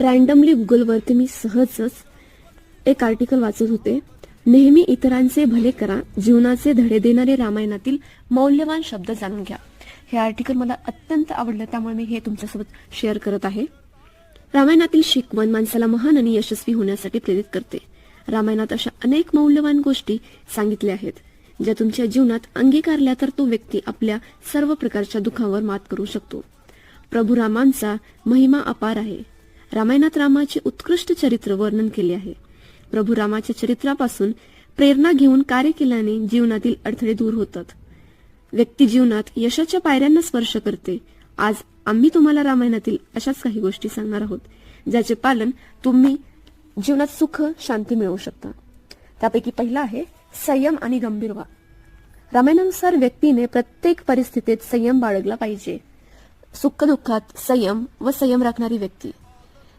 Randomly गुगलवरती मी सहजच एक आर्टिकल वाचत होते. नेहमी इतरांचे भले करा, जीवनाचे धडे देणारे रामायणातील मौल्यवान शब्द जाणून घ्या. हे आर्टिकल मला अत्यंत आवडलं, त्यामुळे मी हे तुमच्यासोबत शेअर करत आहे. रामायणातील शिकवण माणसाला महान आणि यशस्वी होण्यासाठी प्रेरित करते. रामायणात अशा अनेक मौल्यवान गोष्टी सांगितल्या आहेत, ज्या तुमच्या जीवनात अंगीकारल्या तर तो व्यक्ती आपल्या सर्व प्रकारच्या दुःखावर मात करू शकतो. प्रभू रामांचा महिमा अपार आहे. रामायणात रामाचे उत्कृष्ट चरित्र वर्णन केले आहे. प्रभू रामाच्या चरित्रापासून प्रेरणा घेऊन कार्य केल्याने जीवनातील अडथळे दूर होतात. व्यक्ती जीवनात यशाच्या पायऱ्यांना स्पर्श करते. आज आम्ही तुम्हाला रामायणातील अशाच काही गोष्टी सांगणार आहोत, ज्याचे पालन तुम्ही जीवनात सुख शांती मिळवू शकता. त्यापैकी पहिला आहे संयम आणि गंभीर व्हा. रामायणानुसार व्यक्तीने प्रत्येक परिस्थितीत संयम बाळगला पाहिजे. सुख दुःखात संयम राखणारी व्यक्ती